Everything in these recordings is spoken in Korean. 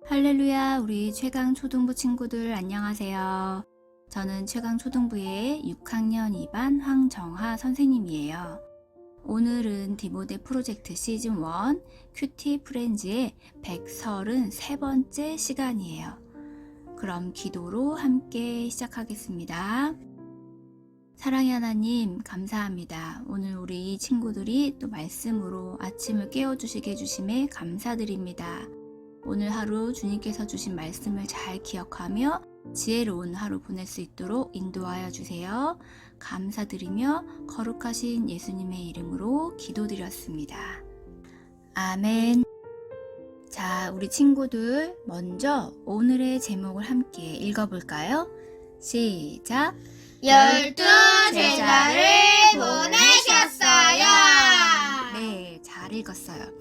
할렐루야, 우리 최강초등부 친구들 안녕하세요. 저는 최강초등부의 6학년 2반 황정하 선생님이에요. 오늘은 디모데 프로젝트 시즌1 큐티 프렌즈의 133번째 시간이에요. 그럼 기도로 함께 시작하겠습니다. 사랑의 하나님, 감사합니다. 오늘 우리 친구들이 또 말씀으로 아침을 깨워주시게 해주심에 감사드립니다. 오늘 하루 주님께서 주신 말씀을 잘 기억하며 지혜로운 하루 보낼 수 있도록 인도하여 주세요. 감사드리며 거룩하신 예수님의 이름으로 기도드렸습니다. 아멘. 자, 우리 친구들 먼저 오늘의 제목을 함께 읽어볼까요? 시작! 12 제자를 보내셨어요. 네, 잘 읽었어요.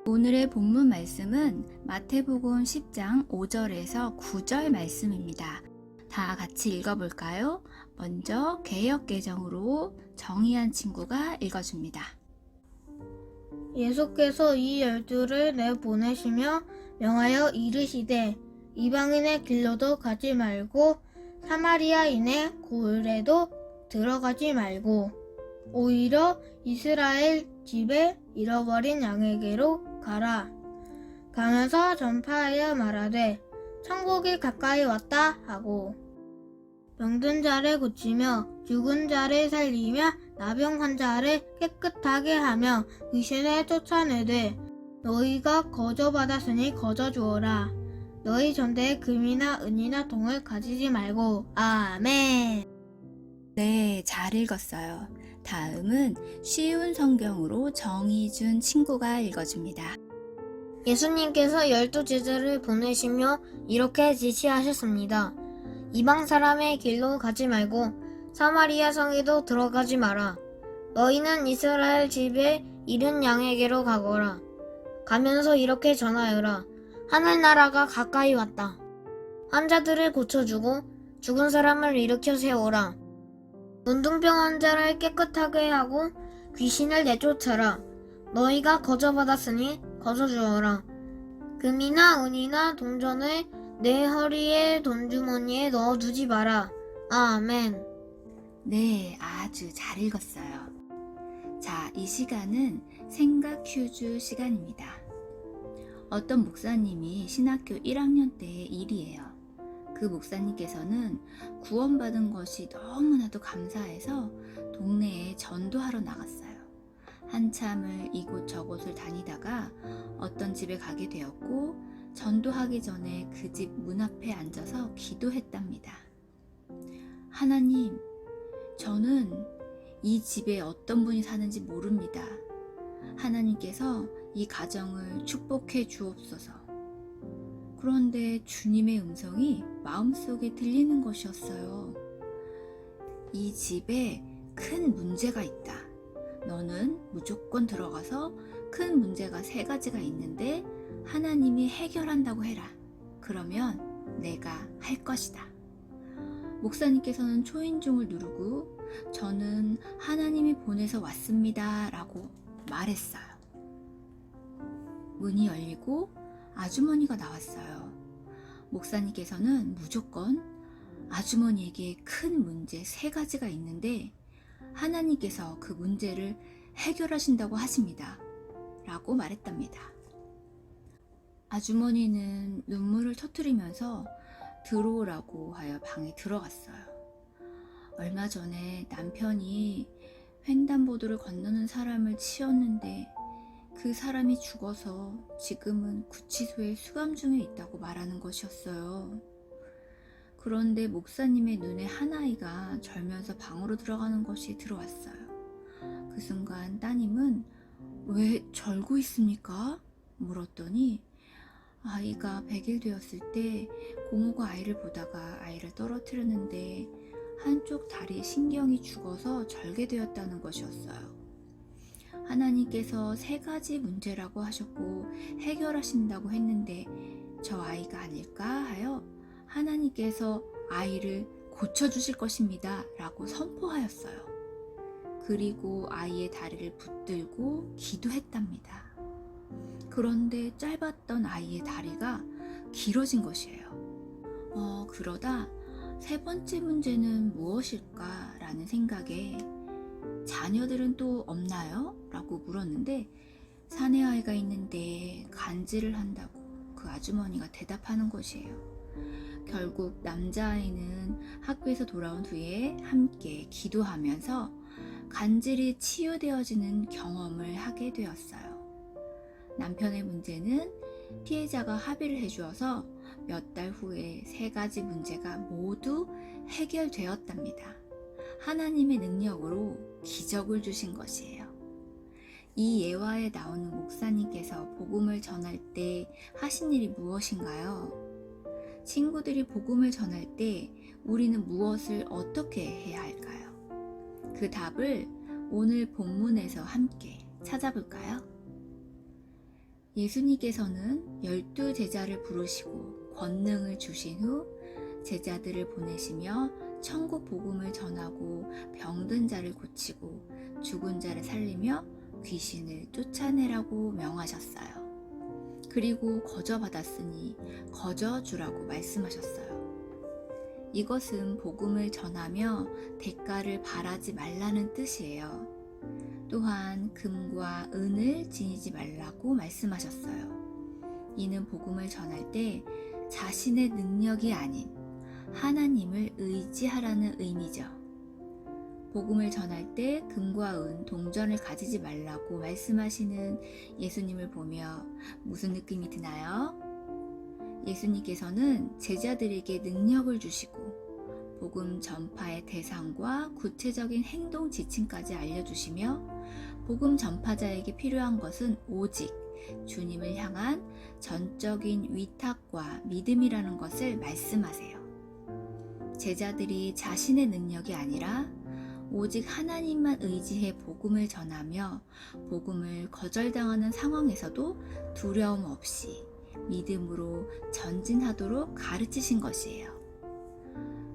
오늘의 본문 말씀은 마태복음 10장 5절에서 9절 말씀입니다. 다 같이 읽어볼까요? 먼저 개역개정으로 정의한 친구가 읽어줍니다. 예수께서 이 12를 내보내시며 명하여 이르시되 이방인의 길로도 가지 말고 사마리아인의 고을에도 들어가지 말고 오히려 이스라엘 집에 잃어버린 양에게로 가라. 가면서 전파하여 말하되 천국이 가까이 왔다 하고 병든 자를 고치며 죽은 자를 살리며 나병 환자를 깨끗하게 하며 귀신을 쫓아내되 너희가 거저 받았으니 거저 주어라. 너희 전대에 금이나 은이나 동을 가지지 말고. 아멘. 네, 잘 읽었어요. 다음은 쉬운 성경으로 정의준 친구가 읽어줍니다. 예수님께서 12 제자를 보내시며 이렇게 지시하셨습니다. 이방 사람의 길로 가지 말고 사마리아 성에도 들어가지 마라. 너희는 이스라엘 집에 잃은 양에게로 가거라. 가면서 이렇게 전하여라. 하늘나라가 가까이 왔다. 환자들을 고쳐주고 죽은 사람을 일으켜 세우라. 문둥병 환자를 깨끗하게 하고 귀신을 내쫓아라. 너희가 거저 받았으니 거저 주어라. 금이나 은이나 동전을 내 허리에 돈주머니에 넣어두지 마라. 아멘. 네, 아주 잘 읽었어요. 자, 이 시간은 생각 퀴즈 시간입니다. 어떤 목사님이 신학교 1학년 때의 일이에요. 그 목사님께서는 구원받은 것이 너무나도 감사해서 동네에 전도하러 나갔어요. 한참을 이곳저곳을 다니다가 어떤 집에 가게 되었고 전도하기 전에 그 집 문 앞에 앉아서 기도했답니다. 하나님, 저는 이 집에 어떤 분이 사는지 모릅니다. 하나님께서 이 가정을 축복해 주옵소서. 그런데 주님의 음성이 마음속에 들리는 것이었어요. 이 집에 큰 문제가 있다. 너는 무조건 들어가서 큰 문제가 3가지가 있는데 하나님이 해결한다고 해라. 그러면 내가 할 것이다. 목사님께서는 초인종을 누르고 저는 하나님이 보내서 왔습니다 라고 말했어요. 문이 열리고 아주머니가 나왔어요. 목사님께서는 무조건 아주머니에게 큰 문제 3가지가 있는데 하나님께서 그 문제를 해결하신다고 하십니다. 라고 말했답니다. 아주머니는 눈물을 터뜨리면서 들어오라고 하여 방에 들어갔어요. 얼마 전에 남편이 횡단보도를 건너는 사람을 치었는데 그 사람이 죽어서 지금은 구치소에 수감 중에 있다고 말하는 것이었어요. 그런데 목사님의 눈에 한 아이가 절면서 방으로 들어가는 것이 들어왔어요. 그 순간 따님은 왜 절고 있습니까? 물었더니 아이가 100일 되었을 때 고모가 아이를 보다가 아이를 떨어뜨렸는데 한쪽 다리 신경이 죽어서 절게 되었다는 것이었어요. 하나님께서 3가지 문제라고 하셨고 해결하신다고 했는데 저 아이가 아닐까 하여 하나님께서 아이를 고쳐주실 것입니다 라고 선포하였어요. 그리고 아이의 다리를 붙들고 기도했답니다. 그런데 짧았던 아이의 다리가 길어진 것이에요. 그러다 세 번째 문제는 무엇일까라는 생각에 자녀들은 또 없나요? 라고 물었는데 사내 아이가 있는데 간질을 한다고 그 아주머니가 대답하는 것이에요. 결국 남자아이는 학교에서 돌아온 후에 함께 기도하면서 간질이 치유되어지는 경험을 하게 되었어요. 남편의 문제는 피해자가 합의를 해주어서 몇 달 후에 세 가지 문제가 모두 해결되었답니다. 하나님의 능력으로 기적을 주신 것이에요. 이 예화에 나오는 목사님께서 복음을 전할 때 하신 일이 무엇인가요? 친구들이 복음을 전할 때 우리는 무엇을 어떻게 해야 할까요? 그 답을 오늘 본문에서 함께 찾아볼까요? 예수님께서는 12 제자를 부르시고 권능을 주신 후 제자들을 보내시며 천국 복음을 전하고 병든 자를 고치고 죽은 자를 살리며 귀신을 쫓아내라고 명하셨어요. 그리고 거저 받았으니 거저 주라고 말씀하셨어요. 이것은 복음을 전하며 대가를 바라지 말라는 뜻이에요. 또한 금과 은을 지니지 말라고 말씀하셨어요. 이는 복음을 전할 때 자신의 능력이 아닌 하나님을 의지하라는 의미죠. 복음을 전할 때 금과 은, 동전을 가지지 말라고 말씀하시는 예수님을 보며 무슨 느낌이 드나요? 예수님께서는 제자들에게 능력을 주시고 복음 전파의 대상과 구체적인 행동 지침까지 알려주시며 복음 전파자에게 필요한 것은 오직 주님을 향한 전적인 위탁과 믿음이라는 것을 말씀하세요. 제자들이 자신의 능력이 아니라 오직 하나님만 의지해 복음을 전하며 복음을 거절당하는 상황에서도 두려움 없이 믿음으로 전진하도록 가르치신 것이에요.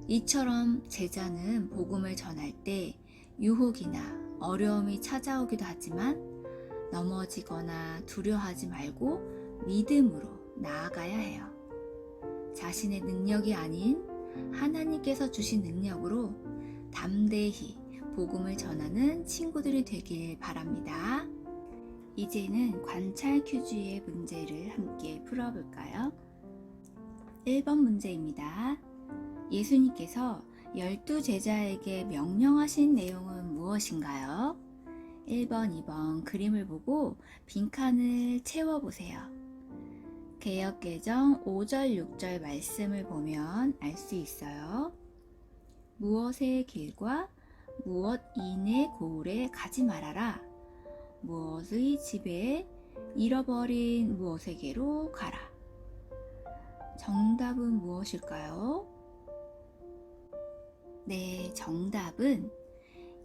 이처럼 제자는 복음을 전할 때 유혹이나 어려움이 찾아오기도 하지만 넘어지거나 두려워하지 말고 믿음으로 나아가야 해요. 자신의 능력이 아닌 하나님께서 주신 능력으로 담대히 복음을 전하는 친구들이 되길 바랍니다. 이제는 관찰 퀴즈의 문제를 함께 풀어볼까요? 1번 문제입니다. 예수님께서 12 제자에게 명령하신 내용은 무엇인가요? 1번, 2번 그림을 보고 빈칸을 채워보세요. 개역개정 5절, 6절 말씀을 보면 알 수 있어요. 무엇의 길과 무엇인의 고을에 가지 말아라. 무엇의 집에 잃어버린 무엇에게로 가라. 정답은 무엇일까요? 네, 정답은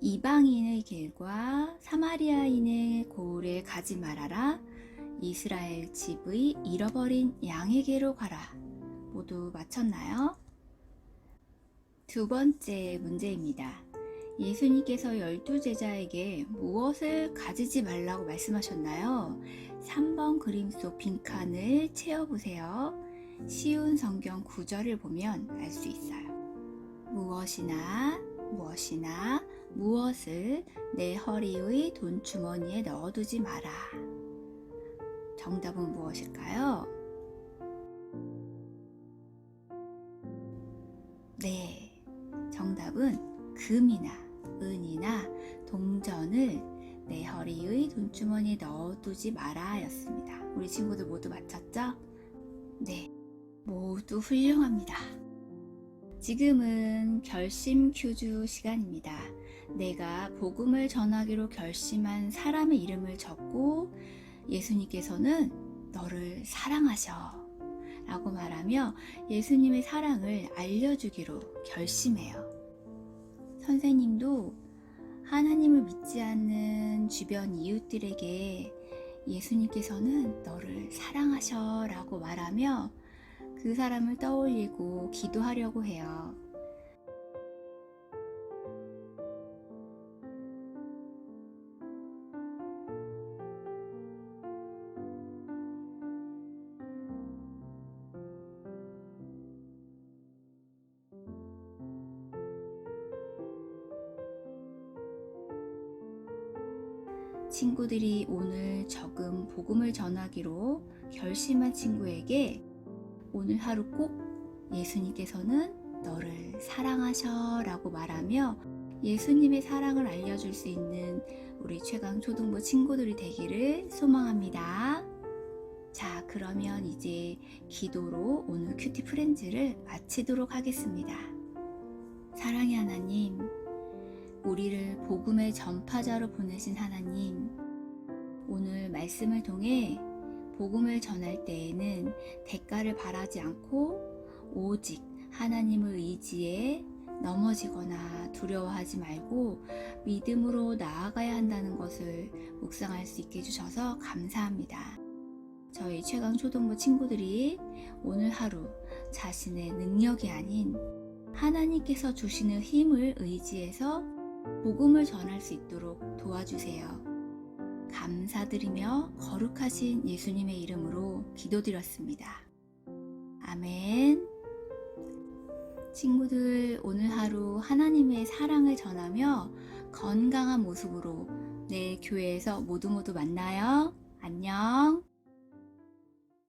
이방인의 길과 사마리아인의 고을에 가지 말아라. 이스라엘 집의 잃어버린 양에게로 가라. 모두 맞췄나요? 두 번째 문제입니다. 예수님께서 12 제자에게 무엇을 가지지 말라고 말씀하셨나요? 3번 그림 속 빈칸을 채워보세요. 쉬운 성경 구절을 보면 알 수 있어요. 무엇이나 무엇을 내 허리의 돈주머니에 넣어두지 마라. 정답은 무엇일까요? 네, 정답은 금이나 은이나 동전을 내 허리의 돈주머니에 넣어두지 마라 였습니다. 우리 친구들 모두 맞췄죠? 네, 모두 훌륭합니다. 지금은 결심 퀴즈 시간입니다. 내가 복음을 전하기로 결심한 사람의 이름을 적고 예수님께서는 너를 사랑하셔 라고 말하며 예수님의 사랑을 알려주기로 결심해요. 선생님도 하나님을 믿지 않는 주변 이웃들에게 예수님께서는 너를 사랑하셔 라고 말하며 그 사람을 떠올리고 기도하려고 해요. 친구들이 오늘 조금 복음을 전하기로 결심한 친구에게 오늘 하루 꼭 예수님께서는 너를 사랑하셔 라고 말하며 예수님의 사랑을 알려줄 수 있는 우리 최강 초등부 친구들이 되기를 소망합니다. 자, 그러면 이제 기도로 오늘 큐티 프렌즈를 마치도록 하겠습니다. 사랑의 하나님, 우리를 복음의 전파자로 보내신 하나님, 오늘 말씀을 통해 복음을 전할 때에는 대가를 바라지 않고 오직 하나님을 의지해 넘어지거나 두려워하지 말고 믿음으로 나아가야 한다는 것을 묵상할 수 있게 해주셔서 감사합니다. 저희 최강 초등부 친구들이 오늘 하루 자신의 능력이 아닌 하나님께서 주시는 힘을 의지해서 복음을 전할 수 있도록 도와주세요. 감사드리며 거룩하신 예수님의 이름으로 기도드렸습니다. 아멘. 친구들, 오늘 하루 하나님의 사랑을 전하며 건강한 모습으로 내일 교회에서 모두 만나요. 안녕.